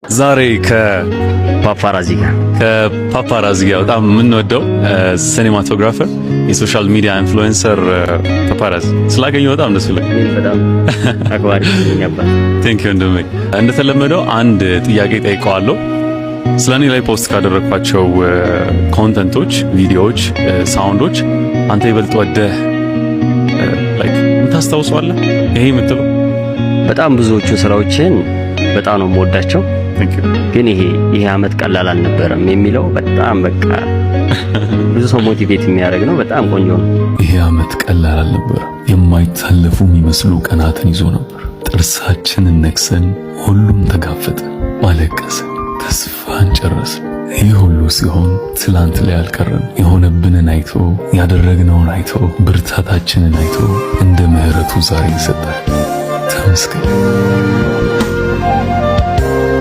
ዛሬ ከፓፓራዚ ጋር በጣም የምንወደው ሲኔማቶግራፈር የሶሻል ሚዲያ ኢንፍሉዌንሰር ፓፓራዚ ስላገኘው በጣም ደስ ይላል። በጣም አክባሪ ነበር። ቴንክ ዩ እንደምን እንደተለመደው አንድ ጥያቄ ጠይቀዋለሁ። ስለኔ ላይ ፖስት ካደረኳቸው ኮንተንቶች፣ ቪዲዮዎች፣ ሳውንዶች አንተ ይበልጥ ወደህ ላይክ ምታስታውሰዋለህ? ይሄ የምትለው በጣም ብዙዎቹ ስራዎችን በጣም ነው የምወዳቸው። ግን ይሄ አመት ቀላል አልነበረም የሚለው በጣም በቃ ብዙ ሰው ሞቲቬት የሚያደርግ ነው። በጣም ቆንጆ ነው። ይሄ አመት ቀላል አልነበረም። የማይታለፉ የሚመስሉ ቀናትን ይዞ ነበር። ጥርሳችንን ነክሰን ሁሉም ተጋፈጥን፣ አለቀስን፣ ተስፋን ጨረስን። ይህ ሁሉ ሲሆን ትላንት ላይ አልቀረም። የሆነብንን አይቶ ያደረግነውን አይቶ ብርታታችንን አይቶ እንደ ምህረቱ ዛሬ ይሰጣል። ተመስገን።